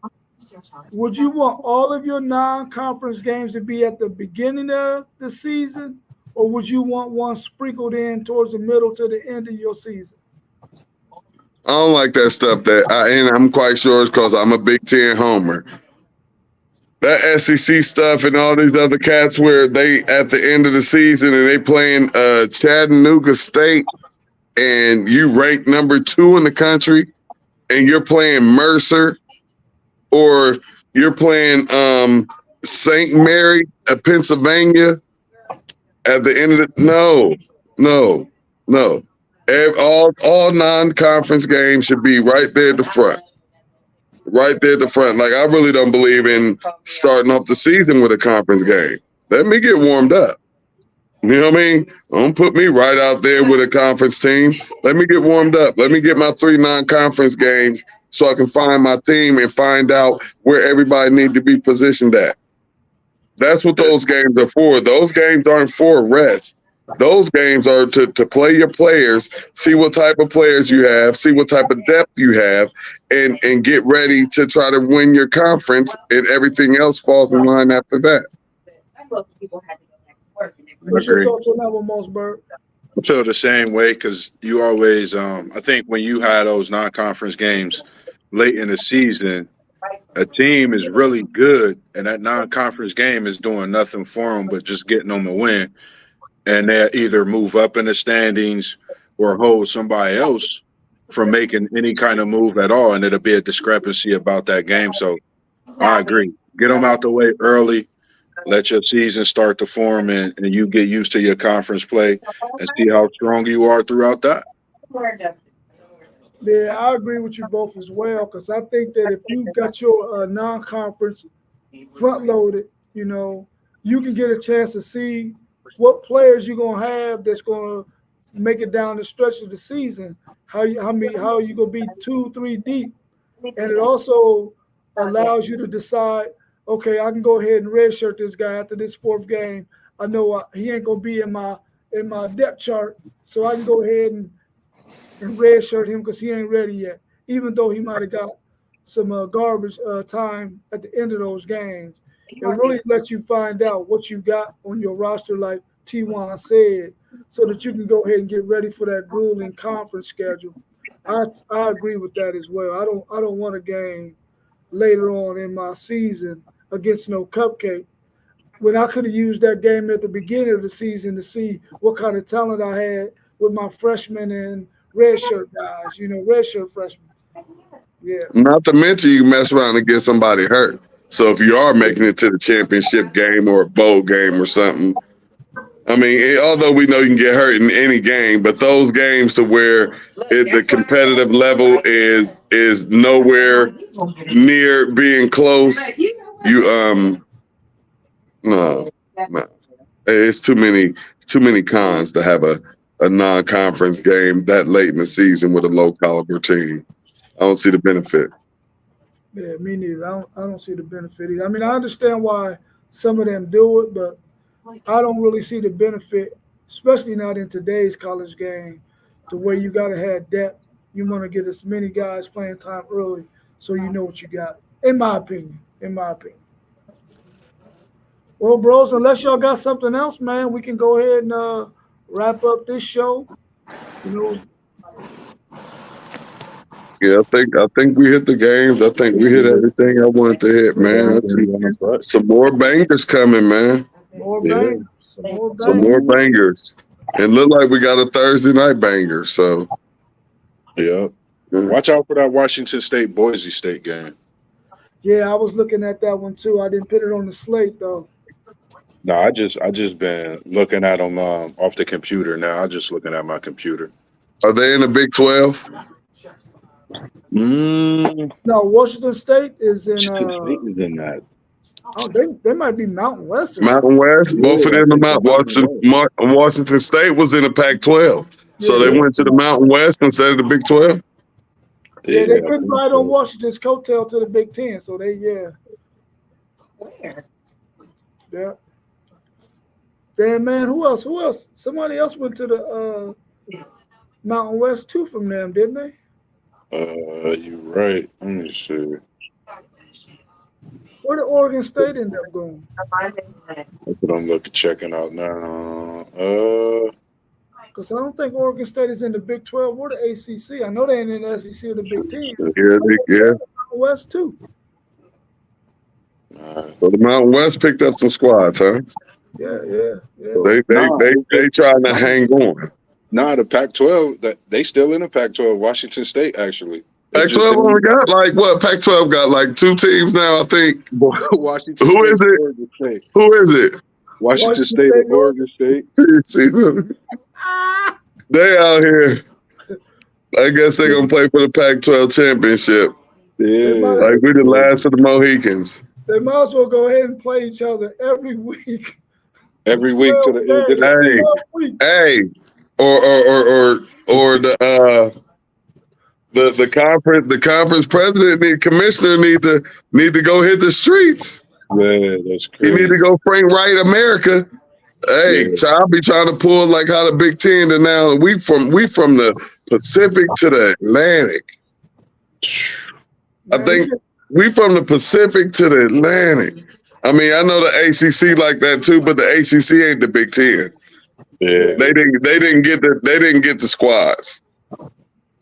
would you want all of your non-conference games to be at the beginning of the season, or would you want one sprinkled in towards the middle to the end of your season? I don't like that stuff and I'm quite sure it's because I'm a Big Ten homer. That SEC stuff and all these other cats where they at the end of the season and they playing Chattanooga State and you rank number 2 in the country and you're playing Mercer or you're playing St. Mary of Pennsylvania at the end of the no. All non-conference games should be right there at the front. Right there at the front. Like, I really don't believe in starting off the season with a conference game. Let me get warmed up. You know what I mean? Don't put me right out there with a conference team. Let me get warmed up. Let me get my 3 non-conference games so I can find my team and find out where everybody needs to be positioned at. That's what those games are for. Those games aren't for rest. Those games are to play your players, see what type of players you have, see what type of depth you have, and get ready to try to win your conference, and everything else falls in line after that. What's your thoughts on that one, Mossberg? I feel the same way because you always, I think when you had those non-conference games late in the season, a team is really good, and that non-conference game is doing nothing for them but just getting them a win. And they either move up in the standings or hold somebody else from making any kind of move at all, and it'll be a discrepancy about that game. So I agree. Get them out the way early. Let your season start to form, and you get used to your conference play and see how strong you are throughout that. Yeah, I agree with you both as well, because I think that if you got your non-conference front-loaded, you can get a chance to see what players you're gonna have that's gonna make it down the stretch of the season. How are you gonna be 2-3 deep, and it also allows you to decide, okay, I can go ahead and redshirt this guy after this 4th game. I know he ain't gonna be in my depth chart, so I can go ahead and redshirt him because he ain't ready yet, even though he might have got some garbage time at the end of those games. It really lets you find out what you got on your roster, like T1 said, so that you can go ahead and get ready for that grueling conference schedule. I agree with that as well. I don't want a game later on in my season against no cupcake when I could have used that game at the beginning of the season to see what kind of talent I had with my freshmen and redshirt guys, redshirt freshmen. Yeah. Not to mention you mess around and get somebody hurt. So if you are making it to the championship game or a bowl game or something, I mean, although we know you can get hurt in any game, but those games to where the competitive level is nowhere near being close, no. It's too many cons to have a non-conference game that late in the season with a low caliber team. I don't see the benefit. Yeah, me neither. I don't see the benefit either. I mean, I understand why some of them do it, but I don't really see the benefit, especially not in today's college game, to where you got to have depth. You want to get as many guys playing time early so you know what you got, in my opinion. Well, bros, unless y'all got something else, man, we can go ahead and wrap up this show. Yeah, I think we hit the games. I think we hit everything I wanted to hit, man. Some more bangers coming, man. Some more bangers. And look like we got a Thursday night banger. So, yeah. Watch out for that Washington State Boise State game. Yeah, I was looking at that one too. I didn't put it on the slate though. No, I just been looking at them off the computer now. I'm just looking at my computer. Are they in the Big 12? No, Washington State is in. Washington State is in that. Oh, they might be Mountain West. Mountain West, both of them are Washington State was in the Pac-12, so they went to the Mountain West instead of the Big 12. Yeah, they couldn't ride on Washington's coattail to the Big Ten, so yeah. Damn, man, who else? Somebody else went to the Mountain West too from them, didn't they? You're right. Let me see. Where did Oregon State end up going? That's what I'm checking out now. Because I don't think Oregon State is in the Big 12 or the ACC. I know they ain't in the SEC or the Big 10. Yeah. West too. So the Mountain West picked up some squads, huh? Yeah. They trying to hang on. Nah, the Pac-12, they still in the Pac-12. Washington State, actually. Pac-12 only got Pac-12 got like 2 teams now, I think. Washington Who State, is it? Oregon State. Who is it? Washington State and Oregon State. See them? They out here. I guess they're going to play for the Pac-12 championship. Yeah. Like we the last of the Mohicans. They might as well go ahead and play each other every week. Every week to the end of the Hey, or the conference president commissioner need to go hit the streets. Yeah, that's crazy. He need to go bring right America. Hey, I'll be trying to pull like how the Big Ten to now we from the Pacific to the Atlantic. I think we from the Pacific to the Atlantic. I mean, I know the ACC like that too, but the ACC ain't the Big Ten. Yeah. They didn't get the squads.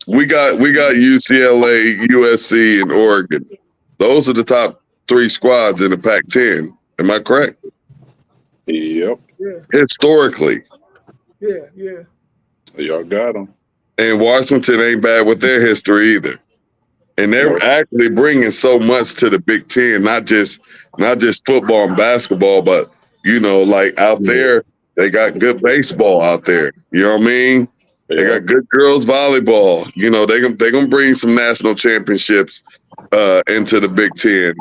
We got UCLA, USC, and Oregon. Those are the top 3 squads in the Pac-10. Am I correct? Yep. Yeah. Historically. Yeah. Y'all got them. And Washington ain't bad with their history either. And they're actually bringing so much to the Big Ten, not just football and basketball, but like out there, they got good baseball out there. You know what I mean? They got good girls volleyball. They gonna bring some national championships into the Big Ten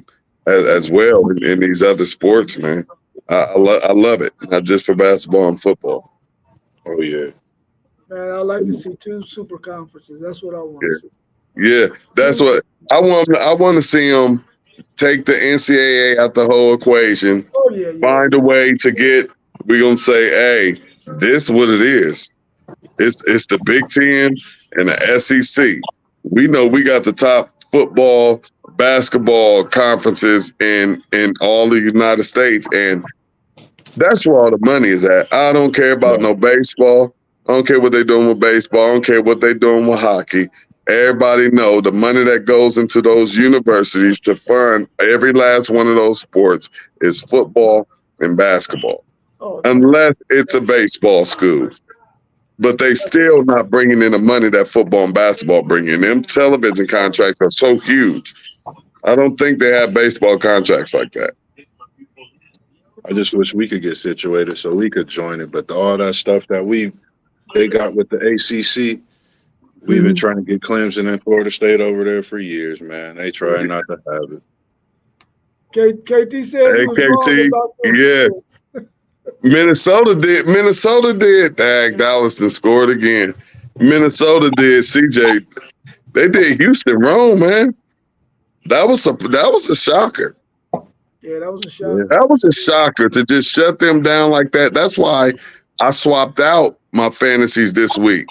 as well in these other sports, man. I love it, not just for basketball and football. Oh yeah, man. I like to see 2 super conferences. That's what I want to see. Yeah, that's what I want. I want to see them take the NCAA out the whole equation. Oh yeah. Find a way to get. We're gonna say, hey, this is what it is. It's the Big Ten and the SEC. We know we got the top football, basketball conferences in all the United States, and that's where all the money is at. I don't care about no baseball. I don't care what they're doing with baseball. I don't care what they're doing with hockey. Everybody know the money that goes into those universities to fund every last one of those sports is football and basketball, unless it's a baseball school. But they still not bringing in the money that football and basketball bring in. Them television contracts are so huge. I don't think they have baseball contracts like that. I just wish we could get situated so we could join it. But all that stuff that they got with the ACC, we've been trying to get Clemson and Florida State over there for years, man. They try not to have it. KT said he was wrong about yeah. Minnesota did. Dag, Dallas done scored again. Minnesota did. CJ, they did Houston wrong, man. That was a shocker. Yeah, that was a shocker. That was a shocker to just shut them down like that. That's why I swapped out my fantasies this week.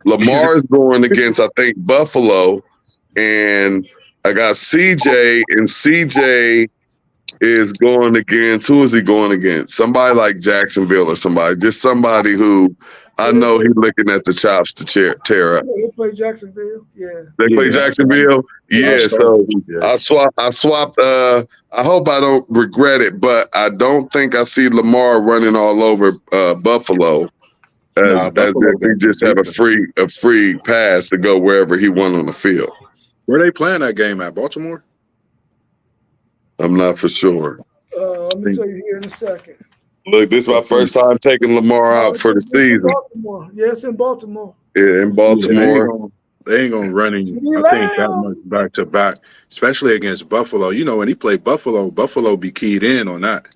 Lamar is going against, I think, Buffalo, and I got CJ, and CJ is going against, who is he going against? Somebody like Jacksonville or somebody, just somebody who I know he's looking at the chops to tear up. They play Jacksonville, yeah. They play Jacksonville? Yeah, so I swapped, I hope I don't regret it, but I don't think I see Lamar running all over Buffalo as if he just have a free pass to go wherever he wants on the field. Where they playing that game at? Baltimore? I'm not for sure. Let me tell you here in a second. Look, this is my first time taking Lamar out for the season. Baltimore. Yes, in Baltimore. Yeah, in Baltimore. They ain't gonna run him, I think, that much back to back, especially against Buffalo. When he played Buffalo, Buffalo be keyed in on that.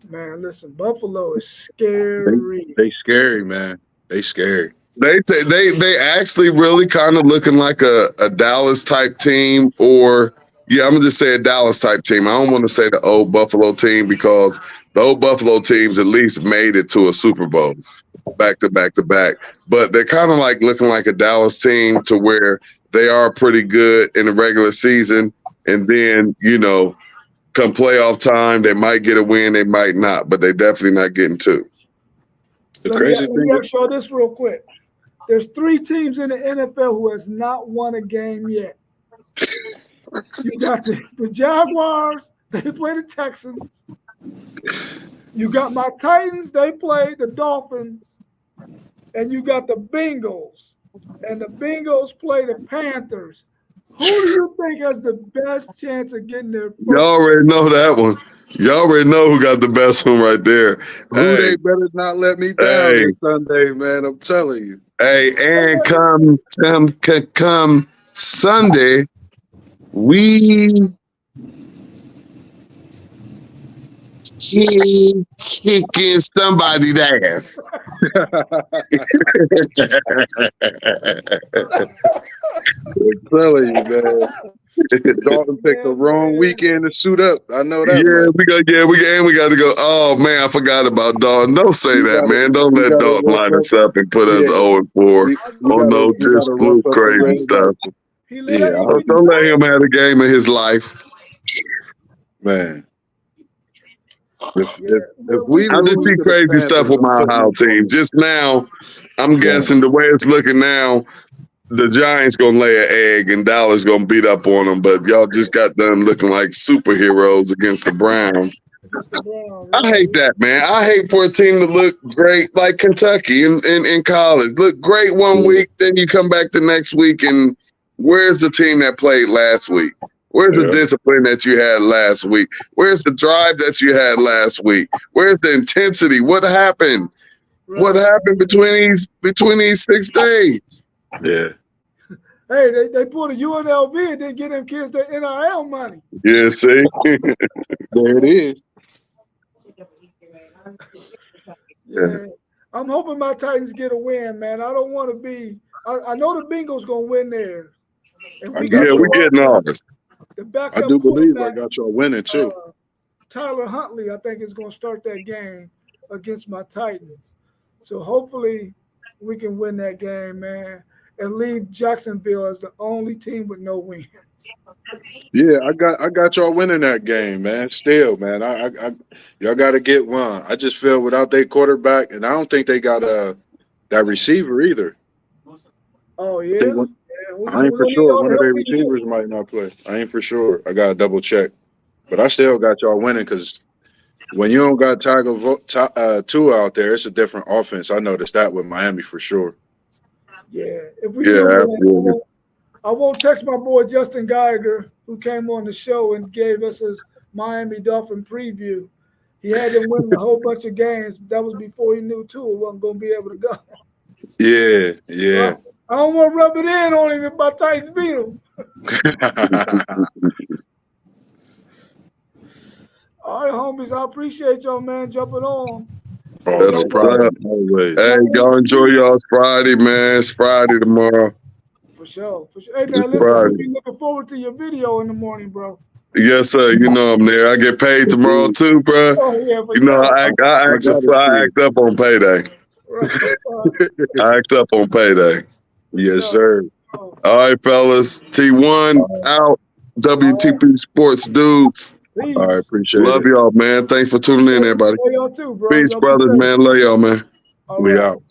Man, listen, Buffalo is scary. They scary, man. They scary. They actually really kind of looking like a Dallas type team, or I'm gonna just say a Dallas type team. I don't want to say the old Buffalo team because the old Buffalo teams at least made it to a Super Bowl back to back to back. But they're kind of like looking like a Dallas team to where they are pretty good in the regular season, and then come playoff time, they might get a win, they might not, but they definitely not getting 2. The Let crazy me thing, show this real quick. There's 3 teams in the NFL who has not won a game yet. You got the Jaguars, they play the Texans. You got my Titans, they play the Dolphins. And you got the Bengals. And the Bengals play the Panthers. Who do you think has the best chance of getting there? Y'all already know that one. Y'all already know who got the best one right there. who Hey, they better not let me down Hey. this Sunday, man. I'm telling you. hey, and come Sunday, we kicking somebody's ass. I'm telling you, man. Dalton picked the wrong weekend to suit up. I know that. We got to go. Oh man, I forgot about Dalton. Don't say We that, gotta- man. Don't we let gotta Dalton rough line up- us up and put us Yeah. 0-4. We Oh gotta- no, we just gotta blue rough up the crazy Red stuff. He Yeah, Don't let him have a game of his life. man. If well, we I just lose see to the crazy Panthers, stuff with I'm my putting house them team. on. Just now, I'm Yeah. guessing the way it's looking now, the Giants gonna lay an egg and Dallas gonna beat up on them. But y'all just got done looking like superheroes against the Browns. I hate that, man. I hate for a team to look great like Kentucky in college. Look great one Yeah. week, then you come back the next week, and where's the team that played last week? Where's the Yeah. discipline that you had last week? Where's the drive that you had last week? Where's the intensity? What happened? What happened between these 6 days? Yeah. Hey, they pulled a UNLV and didn't get them kids their NIL money. Yeah, see? There it is. Yeah. I'm hoping my Titans get a win, man. I don't want to be. I know the Bengals gonna win theirs. And I we got got Yeah, we getting ours. the I backup do believe I quarterback, got y'all winning too. Tyler Huntley, I think, is going to start that game against my Titans. So hopefully we can win that game, man, and leave Jacksonville as the only team with no wins. Yeah, I got y'all winning that game, man. Still, man. I y'all got to get one. I just feel without their quarterback, and I don't think they got that receiver either. Oh, I yeah? think I ain't for need sure all one the of their help we can get. receivers might not play. I ain't for sure. I gotta double check, but I still got y'all winning because when you don't got Tua out there, it's a different offense. I noticed that with Miami for sure. Yeah. If we Yeah, do win, absolutely. I won't text my boy Justin Geiger, who came on the show and gave us his Miami Dolphin preview. He had them winning a whole bunch of games. That was before he knew Tua wasn't going to be able to go. Yeah. I don't want to rub it in on him if my Titans beat him. All right, homies, I appreciate y'all, man, jumping on. That's no what's problem. up. Always. Hey, go enjoy y'all's Friday, man. It's Friday tomorrow. For sure. Hey, man, It's listen, Friday. we'll be looking forward to your video in the morning, bro. Yes, sir. You know I'm there. I get paid tomorrow too, bro. Oh, yeah, for You know, sure. I act up on payday. Right. I act up on payday. Yes, sir. All right, fellas. T1 out. WTP Sports dudes. Peace. All right, appreciate Love it. y'all, man. Thanks for tuning in, everybody. Love y'all too, bro. Peace, Y'all be brothers, safe. man. Love y'all, man. All We right. out.